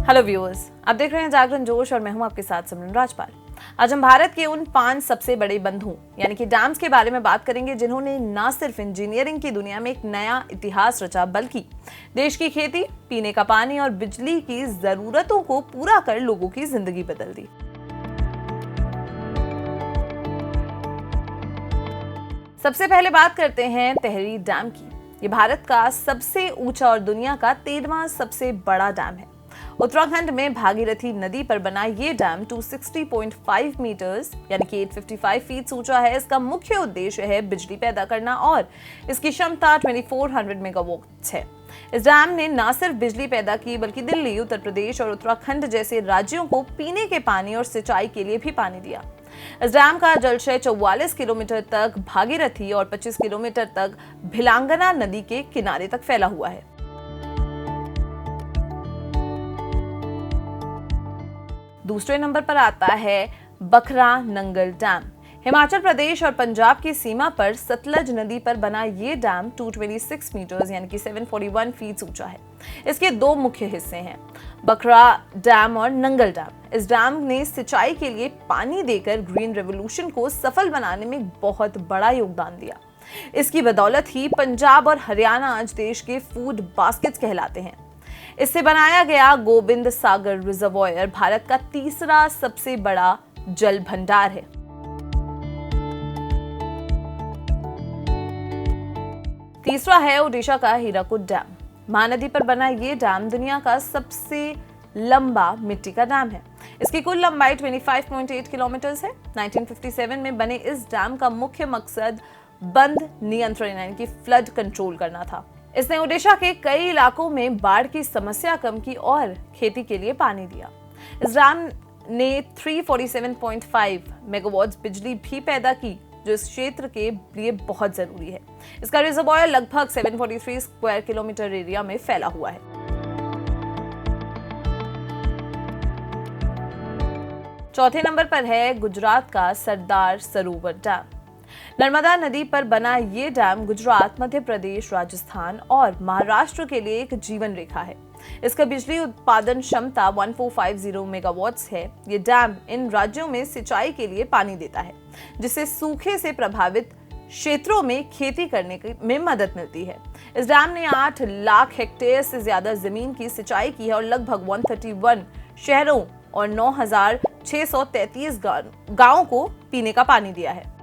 Hello viewers, आप देख रहे हैं जागरण जोश और मैं हूं आपके साथ सिमरन राजपाल। आज हम भारत के उन 5 सबसे बड़े बंधुओं यानी कि डैम्स के बारे में बात करेंगे जिन्होंने न सिर्फ इंजीनियरिंग की दुनिया में एक नया इतिहास रचा बल्कि देश की खेती, पीने का पानी और बिजली की जरूरतों को पूरा कर लोगों की जिंदगी बदल दी। सबसे पहले बात करते हैं टेहरी डैम की। ये भारत का सबसे ऊंचा और दुनिया का 13वां सबसे बड़ा डैम है। उत्तराखंड में भागीरथी नदी पर बना ये डैम 260.5 मीटर्स यानी कि 855 फीट ऊंचा है। इसका मुख्य उद्देश्य है बिजली पैदा करना और इसकी क्षमता 2400 मेगावाट है। इस डैम ने न सिर्फ बिजली पैदा की बल्कि दिल्ली, उत्तर प्रदेश और उत्तराखंड जैसे राज्यों को पीने के पानी और सिंचाई के लिए भी पानी दिया। इस डैम का जलाशय 44 किलोमीटर तक भागीरथी और 25 किलोमीटर तक भिलांगना नदी के किनारे तक फैला हुआ है। दूसरे नंबर पर आता है बखरा नंगल डैम। हिमाचल प्रदेश और पंजाब की सीमा पर सतलज नदी पर बना ये डैम 226 मीटर्स यानी कि 741 फीट ऊंचा है। इसके 2 मुख्य हिस्से हैं, बखरा डैम और नंगल डैम। इस डैम ने सिंचाई के लिए पानी देकर ग्रीन रेवोल्यूशन को सफल बनाने में बहुत बड़ा योगदान दिया। इसकी बदौलत ही पंजाब और हरियाणा आज देश के फूड बास्केट्स कहलाते हैं। इससे बनाया गया गोविंद सागर रिजर्वॉयर भारत का तीसरा सबसे बड़ा जल भंडार है। तीसरा है ओडिशा का हीराकुद डैम। महानदी पर बना ये डैम दुनिया का सबसे लंबा मिट्टी का डैम है। इसकी कुल लंबाई 25.8 किलोमीटर है। 1957 में बने इस डैम का मुख्य मकसद बंध नियंत्रण यानी कि फ्लड कंट्रोल करना था। इसने ओडिशा के कई इलाकों में बाढ़ की समस्या कम की और खेती के लिए पानी दिया। इस डैम ने 347.5 मेगावाट बिजली भी पैदा की जो इस क्षेत्र के लिए बहुत जरूरी है। इसका रिजर्वॉयर लगभग 743 स्क्वायर किलोमीटर एरिया में फैला हुआ है। चौथे नंबर पर है गुजरात का सरदार सरोवर डैम। नर्मदा नदी पर बना ये डैम गुजरात, मध्य प्रदेश, राजस्थान और महाराष्ट्र के लिए एक जीवन रेखा है। इसका बिजली उत्पादन क्षमता 1450 मेगावाट्स है। ये डैम इन राज्यों में सिंचाई के लिए पानी देता है जिससे सूखे से प्रभावित क्षेत्रों में खेती करने में मदद मिलती है। इस डैम ने 8 लाख हेक्टेयर से ज्यादा जमीन की सिंचाई की है और लगभग 131 शहरों और 9633 गांवों को पीने का पानी दिया है।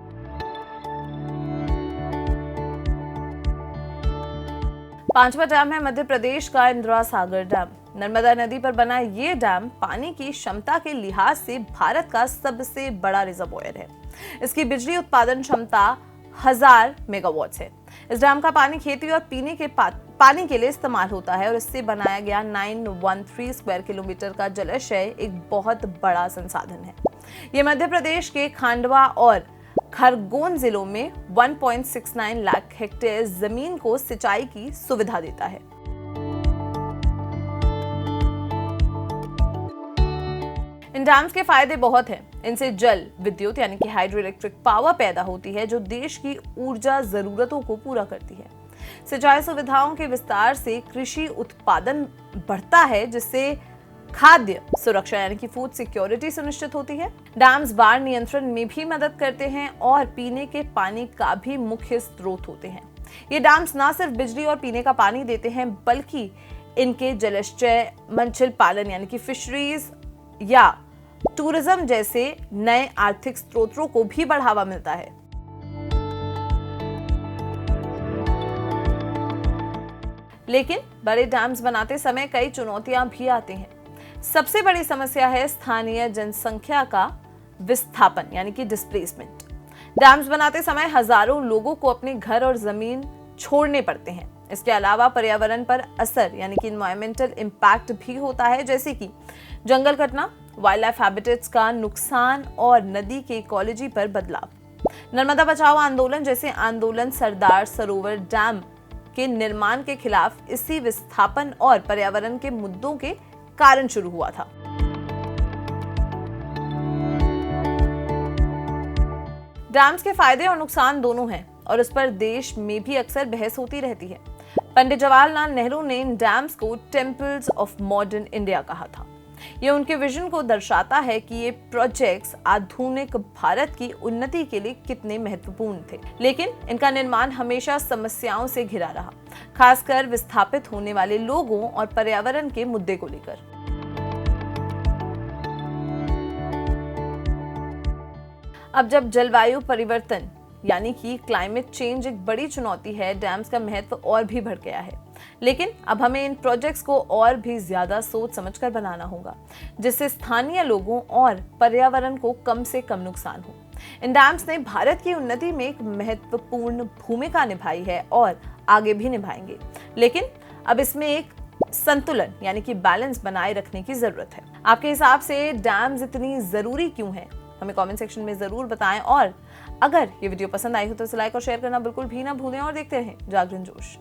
पांचवा डैम है मध्य प्रदेश का इंदिरा सागर डैम। नर्मदा नदी पर बना ये डैम पानी की क्षमता के लिहाज से भारत का सबसे बड़ा रिजर्वॉयर है। इसकी बिजली उत्पादन क्षमता 1000 मेगावाट है। इस डैम का पानी खेती और पीने के पानी के लिए इस्तेमाल होता है और इससे बनाया गया 913 स्क्वायर किलोमीटर का जलाशय एक बहुत बड़ा संसाधन है। ये मध्य प्रदेश के खांडवा और खरगोन जिलों में 1.69 लाख हेक्टेयर जमीन को सिंचाई की सुविधा देता है। इन डैम्स के फायदे बहुत हैं। इनसे जल विद्युत यानी कि हाइड्रो इलेक्ट्रिक पावर पैदा होती है जो देश की ऊर्जा जरूरतों को पूरा करती है। सिंचाई सुविधाओं के विस्तार से कृषि उत्पादन बढ़ता है जिससे खाद्य सुरक्षा यानी कि फूड सिक्योरिटी सुनिश्चित होती है। डैम्स बाढ़ नियंत्रण में भी मदद करते हैं और पीने के पानी का भी मुख्य स्रोत होते हैं। ये डैम्स न सिर्फ बिजली और पीने का पानी देते हैं बल्कि इनके जलाशय, मछली पालन यानी कि फिशरीज या टूरिज्म जैसे नए आर्थिक स्रोतों को भी बढ़ावा मिलता है। लेकिन बड़े डैम्स बनाते समय कई चुनौतियां भी आती हैं। सबसे बड़ी समस्या है स्थानीय जनसंख्या का विस्थापन यानी कि डिस्प्लेसमेंट। डैम्स बनाते समय हजारों लोगों को अपने घर और जमीन छोड़ने पड़ते हैं। इसके अलावा पर्यावरण पर असर यानी कि एनवायरमेंटल इम्पैक्ट भी होता है जैसे कि जंगल कटना, वाइल्ड लाइफ हैबिटेट्स का नुकसान और नदी के इकोलॉजी पर बदलाव। नर्मदा बचाओ आंदोलन जैसे आंदोलन सरदार सरोवर डैम के निर्माण के खिलाफ इसी विस्थापन और पर्यावरण के मुद्दों के कारण शुरू हुआ था। डैम्स के फायदे और नुकसान दोनों हैं और इस पर देश में भी अक्सर बहस होती रहती है। पंडित जवाहरलाल नेहरू ने इन डैम्स को टेम्पल्स ऑफ मॉडर्न इंडिया कहा था। ये उनके विजन को दर्शाता है कि ये प्रोजेक्ट्स आधुनिक भारत की उन्नति के लिए कितने महत्वपूर्ण थे। लेकिन इनका निर्माण हमेशा समस्याओं से घिरा रहा, खासकर विस्थापित होने वाले लोगों और पर्यावरण के मुद्दे को लेकर। अब जब जलवायु परिवर्तन यानी कि क्लाइमेट चेंज एक बड़ी चुनौती है, डैम्स का महत्व और भी बढ़ गया है। लेकिन अब हमें इन प्रोजेक्ट्स को और भी ज्यादा सोच समझकर बनाना होगा, जिससे स्थानीय लोगों और पर्यावरण को कम से कम नुकसान हो। इन डैम्स ने भारत की उन्नति में एक महत्वपूर्ण भूमिका निभाई है और आगे भी निभाएंगे। लेकिन अब इसमें एक संतुलन यानी कि बैलेंस बनाए रखने की जरूरत है। आपके हिसाब से डैम्स इतनी जरूरी क्यों है? हमें कमेंट सेक्शन में जरूर बताएं, और अगर ये वीडियो पसंद आई हो तो इसे लाइक और शेयर करना बिल्कुल भी ना भूलें और देखते रहें जागरण जोश।